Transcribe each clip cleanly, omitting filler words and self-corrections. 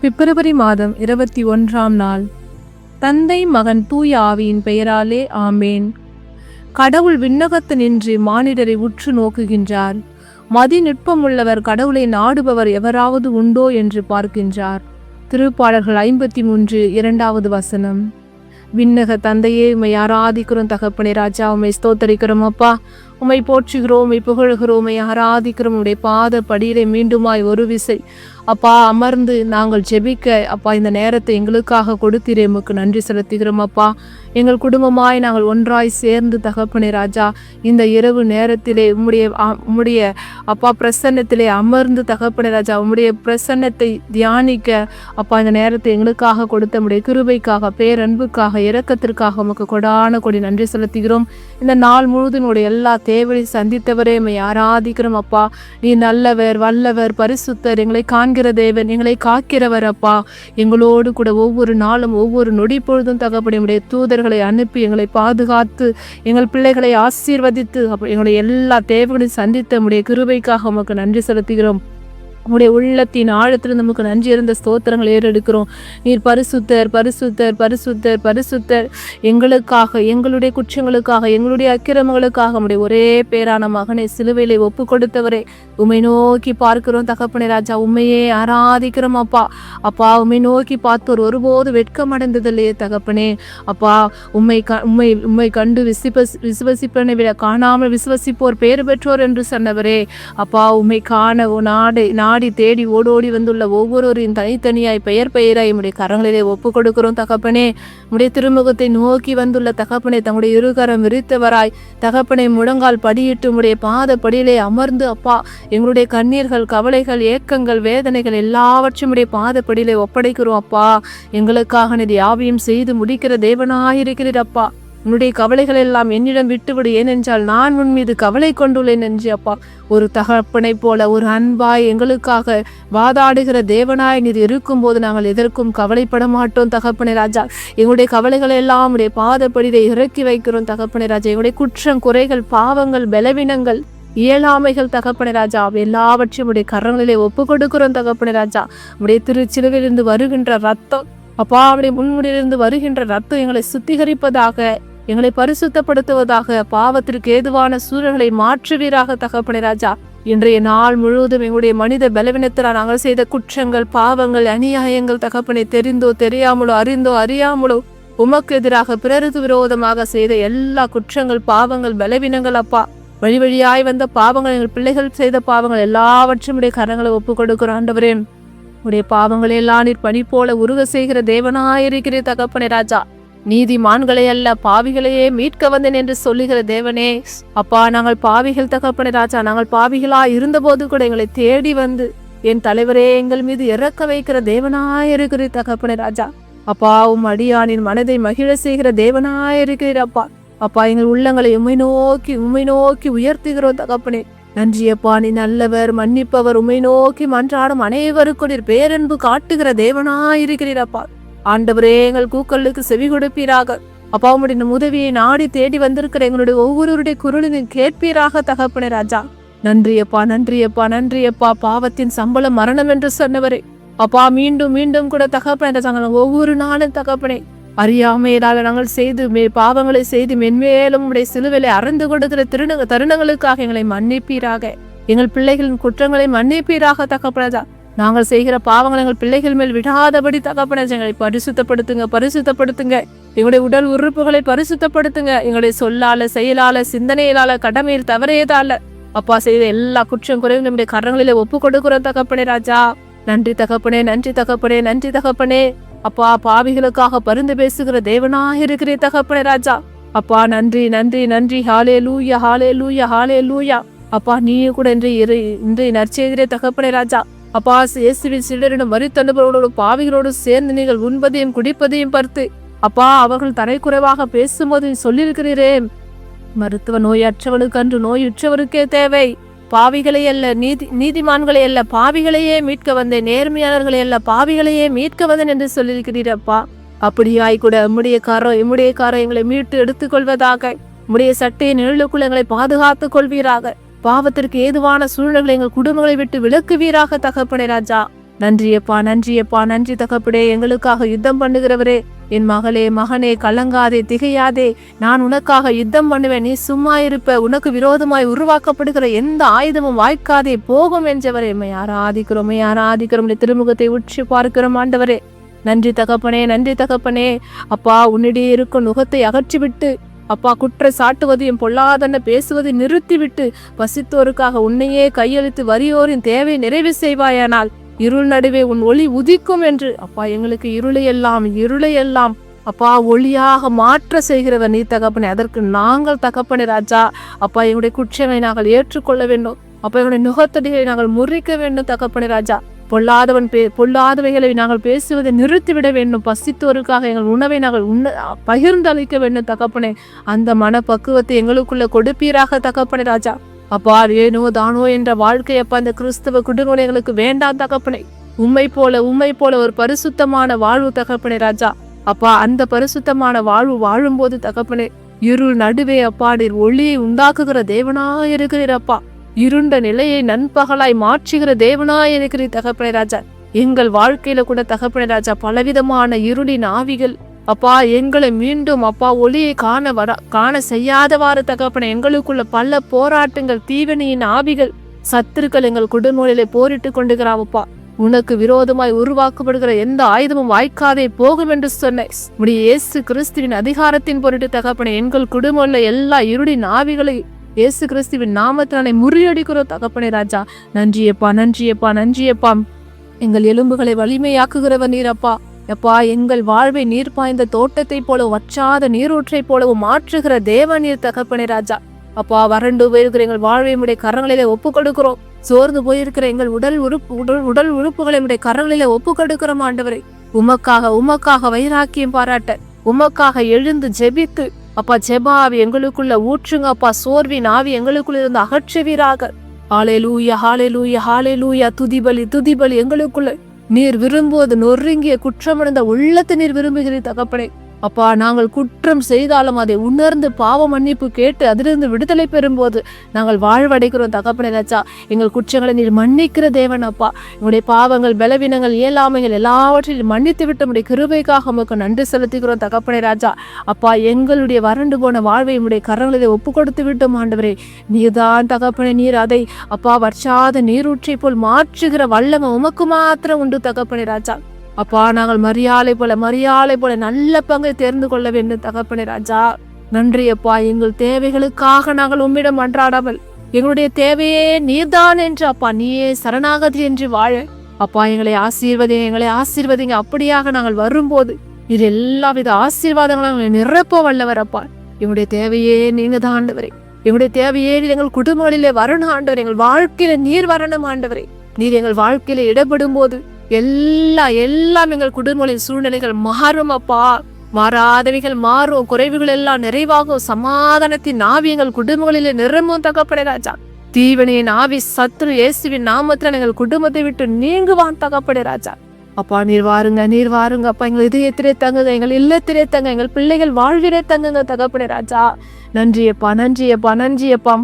பிப்ரவரி மாதம் 21ஆம் நாள். தந்தை மகன் தூய ஆவியின் பெயராலே ஆமேன். கடவுள் விண்ணகத்து நின்று மானிடரை உற்று நோக்குகின்றார். மதிநுட்பமுள்ளவர் கடவுளை நாடுபவர் எவராவது உண்டோ என்று பார்க்கின்றார். திருப்பாடல்கள் 53 2வது வசனம். விண்ணக தந்தையே, உம்மை ஆராதிக்கிறோம் தகப்பனே ராஜா, உம்மை ஸ்தோத்தரிக்கிறோம் அப்பா, உம்மை போற்றுகிறோம், உம்மை புகழ்கிறோம், உம்மை ஆராதிக்கிறோம். உடைய பாத படியிலே மீண்டுமாய் ஒரு விசை அப்பா அமர்ந்து நாங்கள் ஜெபிக்க அப்பா இந்த நேரத்தை எங்களுக்காக கொடுத்தீரே, உமக்கு நன்றி செலுத்துகிறோம் அப்பா. எங்கள் குடும்பமாய் நாங்கள் ஒன்றாய் சேர்ந்து தகப்பனே ராஜா இந்த இரவு நேரத்திலே உம்முடைய அப்பா பிரசன்னத்திலே அமர்ந்து தகப்பனே ராஜா உம்முடைய பிரசன்னத்தை தியானிக்க அப்பா இந்த நேரத்தை எங்களுக்காக கொடுத்த உம்முடைய கிருபைக்காக, பேரன்புக்காக, இரக்கத்திற்காக உமக்கு கொடான கொடி நன்றி செலுத்துகிறோம். இந்த நாள் முழுதும் உடைய எல்லா தேவையை சந்தித்தவரே உம்மை ஆராதிக்கிறோம் அப்பா. நீ நல்லவர், வல்லவர், பரிசுத்தர், எங்களை காண்கிற தேவன், எங்களை காக்கிறவர் அப்பா. எங்களோடு கூட ஒவ்வொரு நாளும் ஒவ்வொரு நொடி பொழுதும் தகப்பனே உடைய தூதர்களை அனுப்பி எங்களை பாதுகாத்து எங்கள் பிள்ளைகளை ஆசீர்வதித்து எங்களுடைய எல்லா தேவைகளையும் சந்தித்த உடைய கிருபைக்காக உமக்கு நன்றி செலுத்துகிறோம். உடைய உள்ளத்தின் ஆழத்தில் நமக்கு நன்றி இருந்த ஸ்தோத்திரங்கள் ஏறெடுக்கிறோம். நீர் பரிசுத்தர், பரிசுத்தர், பரிசுத்தர், பரிசுத்தர். எங்களுக்காக, எங்களுடைய குற்றங்களுக்காக, எங்களுடைய அக்கிரமங்களுக்காக உடைய ஒரே பேரான மகனை சிலுவையிலே ஒப்பு கொடுத்தவரே, உம்மை நோக்கி பார்க்கிறோம் தகப்பனே ராஜா, உண்மையே ஆராதிக்கிறோம் அப்பா. அப்பா உம்மை நோக்கி பார்த்தோர் ஒருபோது வெட்கம் அடைந்ததில்லையே தகப்பனே அப்பா. உம்மை கண்டு விசுவசிப்பனை விட காணாமல் விசுவசிப்போர் பேறு பெற்றோர் என்று சொன்னவரே அப்பா. உம்மை காண நாடி தேடி ஓடோடி வந்துள்ள ஒவ்வொருவரின் தனித்தனியாய் பெயராய் உடைய கரங்களிலே ஒப்பு கொடுக்கிறோம் தகப்பனே. உடைய திருமுகத்தை நோக்கி வந்துள்ள தகப்பனே, தங்களுடைய இருகரம் விரித்தவராய் தகப்பனை முழங்கால் படியிட்டு உடைய பாத படியிலே அமர்ந்து அப்பா எங்களுடைய கண்ணீர்கள், கவலைகள், ஏக்கங்கள், வேதனைகள் எல்லாவற்றையும் உடைய பாத படியிலே ஒப்படைக்கிறோம் அப்பா. எங்களுக்காக நீர் யாவையும் செய்து முடிக்கிற தேவனாயிருக்கிறீர் அப்பா. உன்னுடைய கவலைகள் எல்லாம் என்னிடம் விட்டுவிடு, ஏனென்றால் நான் உன் மீது கவலை கொண்டுள்ளேன் என்று அப்பா. ஒரு தகப்பனை போல ஒரு அன்பாய் எங்களுக்காக வாதாடுகிற தேவனாய் நீர் இருக்கும்போது நாங்கள் எதற்கும் கவலைப்பட மாட்டோம் தகப்பனே ராஜா. எங்களுடைய கவலைகள் எல்லாம் உடைய பாதப்படியை இறக்கி வைக்கிறோம் தகப்பனே ராஜா. எங்களுடைய குற்றம், குறைகள், பாவங்கள், பலவீனங்கள், இயலாமைகள் தகப்பனே ராஜா எல்லாவற்றையும் உடைய கரங்களிலே ஒப்பு கொடுக்கிறோம் தகப்பனே ராஜா. உடைய திருச்சிலுவையிலிருந்து வருகின்ற ரத்தம் அப்பா, அவருடைய முன்முடியிலிருந்து வருகின்ற ரத்தம் எங்களை சுத்திகரிப்பதாக, எங்களை பரிசுத்தப்படுத்துவதாக, பாவத்திற்கு ஏதுவான சூழல்களை மாற்றுவீராக தகப்பனே ராஜா. இன்றைய நாள் முழுவதும் எங்களுடைய மனித பலவீனத்தால் நாங்கள் செய்த குற்றங்கள், பாவங்கள், அநியாயங்கள் தகப்பனை தெரிந்தோ தெரியாமலோ, அறிந்தோ அறியாமலோ உமக்கு எதிராக பிறருக்கு விரோதமாக செய்த எல்லா குற்றங்கள், பாவங்கள், பலவீனங்கள் அப்பா, வழி வழியாய் வந்த பாவங்கள், எங்கள் பிள்ளைகள் செய்த பாவங்கள் எல்லாவற்றும் உடைய கரங்களை ஒப்பு கொடுக்கிறோம் ஆண்டவரே. உடைய பாவங்களை எல்லாம் நீர் பனி போல உருக செய்கிற தேவனாயிருக்கிறே தகப்பனே ராஜா. நீதிமான்களை அல்ல பாவிகளையே மீட்க வந்தேன் என்று சொல்லுகிற தேவனே அப்பா. நாங்கள் பாவிகள் தகப்பனே ராஜா, நாங்கள் பாவிகளா இருந்த போது கூட எங்களை தேடி வந்து என் தலைவரே எங்கள் மீது இறக்க வைக்கிற தேவனாயிருக்கிறீர் தகப்பனே ராஜா. அப்பா உம் அடியானின் மனதை மகிழ செய்கிற தேவனாயிருக்கிறீர் அப்பா. அப்பா எங்கள் உள்ளங்களை உம்மை நோக்கி உயர்த்துகிறோம் தகப்பனே. நன்றியப்பா, நீ நல்லவர், மன்னிப்பவர், உம்மை நோக்கி மன்றாடும் அனைவருக்கும் நீர் பேரன்பு காட்டுகிற தேவனாயிருக்கிறீரப்பா. ஆண்டவரே எங்கள் கூக்களுக்கு செவி கொடுப்பீராக அப்பா. உம்முடைய உதவியை நாடி தேடி வந்திருக்கிற எங்களுடைய ஒவ்வொருவருடைய குரலின் கேட்பீராக தகப்பனே ராஜா. நன்றியப்பா, நன்றியப்பா, நன்றியப்பா. பாவத்தின் சம்பளம் மரணம் என்று சொன்னவரே அப்பா, மீண்டும் மீண்டும் கூட தகப்பனே ராஜா ஒவ்வொரு நாளும் தகப்பனே அறியாமையினால் நாங்கள் செய்து பாவங்களை செய்து மென்மேலும் உடைய சிலுவையிலே அறந்து கொடுக்கிற தருணங்களுக்காக எங்களை மன்னிப்பீராக. எங்கள் பிள்ளைகளின் குற்றங்களை மன்னிப்பீராக தகப்பனே. நாங்கள் செய்கிற பாவங்களை எங்கள் பிள்ளைகள் மேல் விடாதபடி தகப்பனே எங்களை பரிசுத்தப்படுத்துங்க. எங்களுடைய உடல் உறுப்புகளை பரிசுத்தப்படுத்துங்க. எங்களுடைய சொல்லால, செயலால, சிந்தனையிலால, கடமையில் தவறியதால அப்பா செய்த எல்லா குற்றம் குறையும் நம்முடைய கரங்களிலே ஒப்பு கொடுக்கிறோம் தகப்பனே ராஜா. நன்றி தகப்பனே, நன்றி தகப்பனே, நன்றி தகப்பனே அப்பா. பாவிகளுக்காக பரிந்து பேசுகிற தேவனாக இருக்கிற தகப்பனே ராஜா அப்பா. நன்றி, நன்றி, நன்றி. ஹல்லேலூயா, ஹல்லேலூயா, ஹல்லேலூயா அப்பா. நீ கூட இன்றைய நற்செய்தியே தகப்பனே ராஜா அப்பா. இயேசுவின் சீடரிடம் மரித்தனுபவர்களோடு பாவிகளோடு சேர்ந்து நீங்கள் உண்பதையும் குடிப்பதையும் பார்த்து அப்பா அவர்கள் தரைக்குறைவாக பேசும்போது சொல்லியிருக்கிறீரே, மருத்துவ நோயற்றவனுக்கு அன்று நோயுற்றவருக்கே தேவை. பாவிகளை அல்ல, நீதிமான்களை அல்ல பாவிகளையே மீட்க வந்தேன், நேர்மையாளர்களை அல்ல பாவிகளையே மீட்க வந்தேன் என்று சொல்லியிருக்கிறீரப்பா. அப்படியாய் கூட எம்முடைய காரம் எங்களை மீட்டு எடுத்துக்கொள்வதாக. உம்முடைய சட்டையின் நிழலுக்குள் எங்களை பாதுகாத்துக் கொள்வீராக. பாவத்திற்கு ஏதுவான சூழ்நிலைகளை எங்கள் குடும்பங்களை விட்டு விலக்குவீராக தகப்பனே ராஜா. நன்றியப்பா, நன்றியப்பா, நன்றி தகப்பனே. எங்களுக்காக யுத்தம் பண்ணுகிறவரே, என் மகளே மகனே, கலங்காதே, திகையாதே. நான் உனக்காக யுத்தம் பண்ணுவேன், நீ சும்மா இருப்ப. உனக்கு விரோதமாய் உருவாக்கப்படுகிற எந்த ஆயுதமும் வாய்க்காதே போகும் என்றவரே. ஆராதிக்கிறோம், ஆராதிக்கிறோம். திருமுகத்தை உற்றி பார்க்கிறோம் ஆண்டவரே. நன்றி தகப்பனே, நன்றி தகப்பனே. அப்பா, உன்னிடையே இருக்கும் நுகத்தை அகற்றிவிட்டு, அப்பா, குற்ற சாட்டுவதையும் பொல்லாதன பேசுவதை நிறுத்திவிட்டு, பசித்தோருக்காக உன்னையே கையளித்து வறியோரின் தேவை நிறைவு செய்வாயானால் இருள் நடுவே உன் ஒளி உதிக்கும் என்று அப்பா, எங்களுக்கு இருளையெல்லாம் அப்பா ஒளியாக மாற்ற செய்கிறவர் நீ தகப்பனே. அதற்கு நாங்கள் தகப்பனே ராஜா, அப்பா, எங்களுடைய குற்றங்களை நாங்கள் ஏற்றுக்கொள்ள வேண்டும். அப்பா, எங்களுடைய நுகத்தடிகளை நாங்கள் முறிக்க வேண்டும் தகப்பனே ராஜா. பொல்லாதவைகளை நாங்கள் பேசுவதை நிறுத்திவிட வேண்டும். பசித்தோருக்காக எங்கள் உணவை நாங்கள் பகிர்ந்தளிக்க வேண்டும் தகப்பனே. அந்த மனப்பக்குவத்தை எங்களுக்குள்ள கொடுப்பீராக தகப்பனே ராஜா. அப்பா, ஏனோ தானோ என்ற வாழ்க்கை அப்பா இந்த கிறிஸ்தவ குடும்பம் எங்களுக்கு வேண்டாம் தகப்பனே. உம்மை போல ஒரு பரிசுத்தமான வாழ்வு தகப்பனே ராஜா. அப்பா, அந்த பரிசுத்தமான வாழ்வு வாழும்போது தகப்பனே, இருள் நடுவே அப்பா நீர் ஒளியை உண்டாக்குகிற தேவனாய் இருக்கிறீரப்பா. இருண்ட நிலையை நண்பகலாய் மாற்றுகிற தேவனாய் இருக்கிறீர் தகப்பனே ராஜா. எங்கள் வாழ்க்கையில கூட தகப்பனே ராஜா பலவிதமான இருளின் ஆவிகள் அப்பா எங்களை மீண்டும் அப்பா ஒளியை காண செய்யாதவாறு தகப்பனே, எங்களுக்குள்ள பல போராட்டங்கள், தீவினையின் ஆவிகள், சத்துருக்கள் எங்கள் குடும்பங்களிலே போரிட்டு கொண்டுகிறாவப்பா. உனக்கு விரோதமாய் உருவாக்கப்படுகிற எந்த ஆயுதமும் வாய்க்காதே போகும் என்று சொன்ன உடைய இயேசு கிறிஸ்துவின் அதிகாரத்தின் பொருட்டு தகப்பனே, எங்கள் குடும்பம்ல எல்லா இருளின் ஆவிகளை இயேசு கிறிஸ்துவின் நாமத்தினாலே முறியடிக்கிறோம் தகப்பனே ராஜா. நன்றியப்பா, நன்றியப்பா, நன்றியப்பா. எங்கள் எலும்புகளை வலிமையாக்குகிறவர் நீரப்பா. எப்பா, எங்கள் வாழ்வை நீர் பாய்ந்த தோட்டத்தை போலவும் வற்றாத நீரூற்றை போலவும் மாற்றுகிற தேவ நீர் தகப்பனே ராஜா. அப்பா, வறண்டு போயிருக்கிற எங்கள் வாழ்வை உடைய கரங்களிலே ஒப்பு கொடுக்கிறோம். சோர்ந்து போயிருக்கிற எங்கள் உடல் உறுப்புகளை உடைய கரங்களிலே ஒப்பு கொடுக்கிறோம் ஆண்டவரை. உமக்காக வைராக்கியம் பாராட்ட, உமக்காக எழுந்து ஜெபித்து அப்பா ஜெபாவி எங்களுக்குள்ள ஊற்றுங்க அப்பா. சோர்வின் ஆவி எங்களுக்குள்ள இருந்து அகற்றுவீராக. ஹல்லேலூயா, ஹல்லேலூயா, ஹல்லேலூயா. துதிபலி எங்களுக்குள்ள நீர் விரும்புவது நொறுங்கிய குற்றமடைந்த உள்ளத்தை நீர் விரும்புகிறீர் தகப்பனே. அப்பா, நாங்கள் குற்றம் செய்தாலும் அதை உணர்ந்து பாவ மன்னிப்பு கேட்டு அதிலிருந்து விடுதலை பெறும்போது நாங்கள் வாழ்வடைகிறோம் தகப்பனே ராஜா. எங்கள் குற்றங்களை நீர் மன்னிக்கிற தேவன் அப்பா. எங்களுடைய பாவங்கள், பலவீனங்கள், இயலாமைகள் எல்லாவற்றையும் மன்னித்து விட்டு உடைய கிருபைக்காக உமக்கு நன்றி செலுத்துகிறோம் தகப்பனே ராஜா. அப்பா, எங்களுடைய வறண்டு போன வாழ்வை உடைய கரங்களிலே ஒப்பு கொடுத்து விட்டோம் ஆண்டவரே. நீர்தான் தகப்பனே. நீர் அதை அப்பா வற்றாத நீரூற்றை போல் மாற்றுகிற வல்லமை உமக்கு மாத்திரம் உண்டு தகப்பனே ராஜா. அப்பா, நாங்கள் மரியாதை போல நல்ல பங்கை தேர்ந்து கொள்ள வேண்டும் தகப்பனே ராஜா. நன்றி அப்பா. எங்கள் தேவைகளுக்காக நாங்கள் உம்மிடம் அன்றாடாமல் எங்களுடைய தேவையே நீர்தான் என்று அப்பா நீயே சரணாகதி என்று வாழ அப்பா எங்களை ஆசீர்வதிங்க. அப்படியாக நாங்கள் வரும்போது இது எல்லா வித ஆசீர்வாதங்களும் நிரப்ப வல்லவர் அப்பா. எங்களுடைய தேவையே நீங்க தான் ஆண்டவரே. எங்களுடைய தேவையே எங்கள் குடும்பங்களிலே வரணும் ஆண்டவரே. எங்கள் வாழ்க்கையில நீர் வரணும் ஆண்டவரே. நீர் எங்கள் வாழ்க்கையில இடப்படும் போது எல்லாம் எங்கள் குடும்பங்களின் சூழ்நிலைகள் மாறும் அப்பா. மாறாதவைகள் மாறும், குறைவுகள் எல்லாம் நிறைவாகும். சமாதானத்தின் ஆவி எங்கள் குடும்பங்களிலே நிரம்பும் தகப்பனே ராஜா. தீவனையின் ஆவி சத்துரு இயேசுவின் நாமத்தில் எங்கள் குடும்பத்தை விட்டு நீங்குவான் தகப்பனே ராஜா. அப்பா, நீர் வாருங்க அப்பா. எங்கள் இதயத்திலே தங்குங்க, எங்கள் இல்லத்திலே தங்க, எங்கள் பிள்ளைகள் வாழ்விலே தங்குங்க தகப்பனே ராஜா. நன்றியப்பா.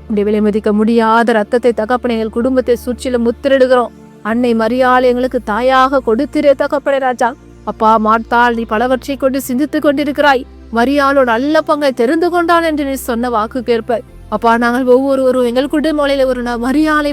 இப்படி விலை மதிக்க முடியாத ரத்தத்தை தகப்பனே எங்கள் குடும்பத்தை சுற்றிலும் முத்திரிடுகிறோம். அன்னை மரியாள் எங்களுக்கு தாயாக கொடுத்திரே தகப்பனே ராஜா. அப்பா, மார்த்தாள் நீ பலவற்றை கொண்டு சிந்தித்து கொண்டிருக்கிறாய். மரியாளோட நல்ல பங்கை தெரிந்து கொண்டான் என்று நீ சொன்ன வாக்கு கேட்ப அப்பா, நாங்கள் ஒவ்வொருவரும் எங்கள் குடும்பங்களிலே ஒரு மரியாளை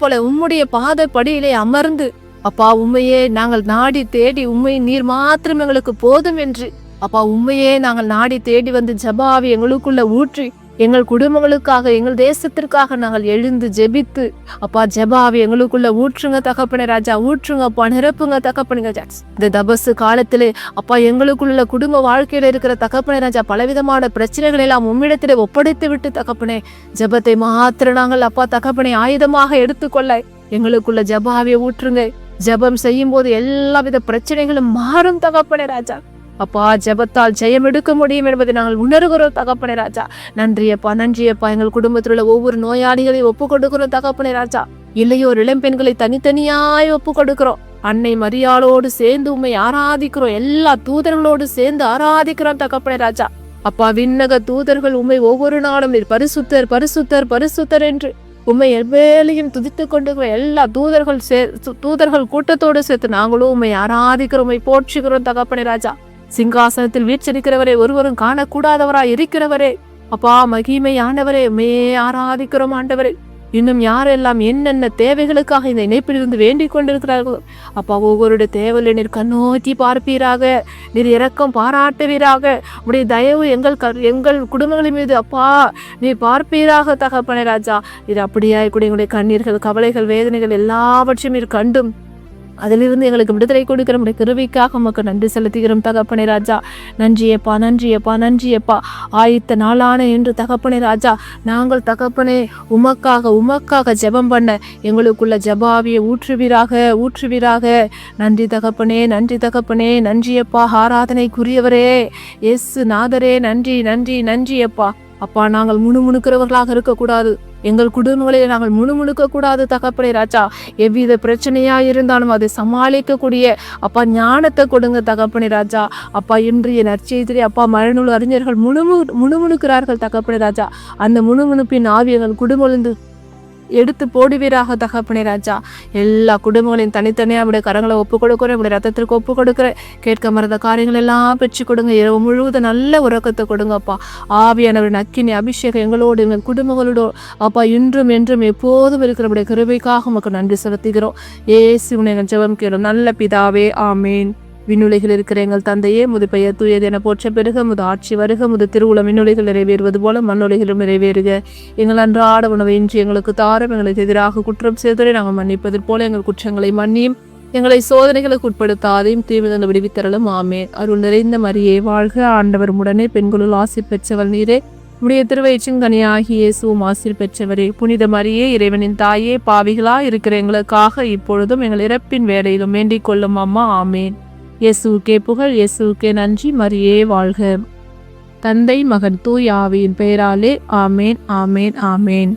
போல உம்முடைய பாத படியிலே அமர்ந்து அப்பா உண்மையே நாங்கள் நாடி தேடி உண்மை நீர் மாத்திரம் எங்களுக்கு போதும் என்று அப்பா உண்மையே நாங்கள் நாடி தேடி வந்து ஜெபாவி எங்களுக்குள்ள ஊற்றி எங்கள் குடும்பங்களுக்காக, எங்கள் தேசத்திற்காக நாங்கள் எழுந்து ஜெபித்து அப்பா ஜெபாவி எங்களுக்குள்ள ஊற்றுங்க தகப்பனே ராஜா. ஊற்றுங்க அப்பா, நிரப்புங்க தகப்பனுங்க. இந்த தபசு காலத்திலே அப்பா எங்களுக்குள்ள குடும்ப வாழ்க்கையில இருக்கிற தகப்பனே ராஜா பலவிதமான பிரச்சனைகள் எல்லாம் உம்மிடத்திலே ஒப்படைத்து விட்டு தகப்பனே ஜெபத்தை மாத்திர நாங்கள் அப்பா தகப்பனை ஆயுதமாக எடுத்துக்கொள்ள எங்களுக்குள்ள ஜெபாவியை ஊற்றுங்க. ஜெபம் செய்யும் போது எல்லா வித பிரச்சனைகளும் மாறும் தகப்பனே ராஜா. அப்பா, ஜெபத்தால் ஜெயம் எடுக்க முடியும் என்பதை நாங்கள் உணர்கிறோம் தகப்பனே ராஜா. நன்றியப்பா. எங்கள் குடும்பத்தில் உள்ள ஒவ்வொரு நோயாளிகளையும் ஒப்பு கொடுக்கிறோம் தகப்பனே ராஜா. இளையோர் இளம்பெண்களை தனித்தனியாய் ஒப்பு கொடுக்கிறோம். அன்னை மரியாளோடு சேர்ந்து உண்மை ஆராதிக்கிறோம். எல்லா தூதர்களோடு சேர்ந்து ஆராதிக்கிறோம் தகப்பனே ராஜா. அப்பா, விண்ணக தூதர்கள் உண்மை ஒவ்வொரு நாளும் பரிசுத்தர் என்று உம்மை எவ்வேளையும் துதித்து கொண்டு எல்லா தூதர்கள் கூட்டத்தோடு சேர்த்து நாங்களும் உம்மை ஆராதிக்கிறோம், உம்மை போற்றுகிறோம் தகப்பனே ராஜா. சிங்காசனத்தில் வீற்றிருக்கிறவரே, ஒருவரும் காணக்கூடாதவராய் இருக்கிறவரே, அப்பா மகிமையானவரே, உம்மையே ஆராதிக்கிறோம் ஆண்டவரே. இன்னும் யாரெல்லாம் என்னென்ன தேவைகளுக்காக இந்த இணைப்பிலிருந்து வேண்டிக் கொண்டிருக்கிறார்களோ அப்பா, ஒவ்வொருடைய தேவையை நீர் கண்ணோக்கி பார்ப்பீராக, நீர் இரக்கம் பாராட்டுவீராக. உடைய தயவு எங்கள் குடும்பங்களின் மீது அப்பா நீ பார்ப்பீராக தகப்பனே ராஜா. இது அப்படியாய் கூட எங்களுடைய கண்ணீர்கள், கவலைகள், வேதனைகள் எல்லாவற்றையும் நீர் கண்டும் அதிலிருந்து எங்களுக்கு விடுதலை கொடுக்கிற நம்முடைய கிருபைக்காக உமக்கு நன்றி செலுத்துகிறோம் தகப்பனே ராஜா. நன்றியப்பா, நன்றியப்பா, நன்றியப்பா. ஆயத்த நாளான என்று தகப்பனே ராஜா, நாங்கள் தகப்பனே உமக்காக ஜெபம் பண்ண எங்களுக்குள்ள ஜபாவியை ஊற்றுவீராக. நன்றி தகப்பனே, நன்றி தகப்பனே, நன்றியப்பா. ஆராதனைக்குரியவரே இயேசு நாதரே, நன்றி நன்றி நன்றியப்பா. அப்பா, நாங்கள் முணுமுணுக்கிறவர்களாக இருக்கக்கூடாது, எங்கள் குடும்பங்களை நாங்கள் முணுமுணுக்க கூடாது தகப்பனே ராஜா. எவ்வித பிரச்சனையா இருந்தாலும் அதை சமாளிக்கக்கூடிய அப்பா ஞானத்தை கொடுங்க தகப்பனே ராஜா. அப்பா, இன்றைய நற்செய்திலே அப்பா மறைநூல் அறிஞர்கள் முணுமுணுக்கிறார்கள் தகப்பனே ராஜா. அந்த முணுமுணுப்பின் ஆவி எங்கள் குடும்பம் எடுத்து போடுவீராக தகப்பனே ராஜா. எல்லா குடும்பங்களையும் தனித்தனியாக அவருடைய கரங்களை ஒப்பு கொடுக்குறேன், அவருடைய ரத்தத்திற்கு ஒப்பு கொடுக்குறேன். கேட்க மறந்த காரியங்கள் எல்லாம் பெற்று கொடுங்க. இரவு முழுவதும் நல்ல உறக்கத்தை கொடுங்கப்பா. ஆவியானவர் நக்கினி அபிஷேகம் எங்களோடு எங்கள் குடும்பங்களோடு அப்பா இன்றும் என்றும் எப்போதும் இருக்கிற கிருபைக்காக உமக்கு நன்றி செலுத்துகிறோம். இயேசுவின் எங்கள் ஜெபம் கேளும் நல்ல பிதாவே, ஆமேன். விண்ணுலகில் இருக்கிற எங்கள் தந்தையே, முது பெயர் தூயது என போற்ற பெருக, முது ஆட்சி வருக, முது திருவுளம் விண்ணுலகில் நிறைவேறுவது போல மண்ணுலகிலும் நிறைவேறுக. எங்கள் அன்றாட உணவை இன்று எங்களுக்கு தாரும், எங்களுக்கு எதிராக குற்றம் செய்தவரை நாங்கள் மன்னிப்பது போல எங்கள் குற்றங்களை மன்னியும், எங்களை சோதனைகளுக்கு உட்படுத்தாதையும் தீவிர விடுவித்தரலும். ஆமேன். அருள் நிறைந்த மரியே வாழ்க, ஆண்டவர் உடனே பெண்களுள் ஆசி பெற்றவள் நீரே, உடைய திருவயிற்றின் கனியாகி இயேசுவும் ஆசீர் பெற்றவரே. புனித மரியே, இறைவனின் தாயே, பாவிகளா இருக்கிற எங்களுக்காக இப்பொழுதும் எங்கள் இறப்பின் வேளையிலும் வேண்டிக் கொள்ளும் அம்மா. ஆமேன். இயேசுவுக்கே புகழ், இயேசுவுக்கே நன்றி. மரியே வாழ்க. தந்தை, மகன், தூய் ஆவியின் பெயராலே. ஆமேன், ஆமேன், ஆமேன்.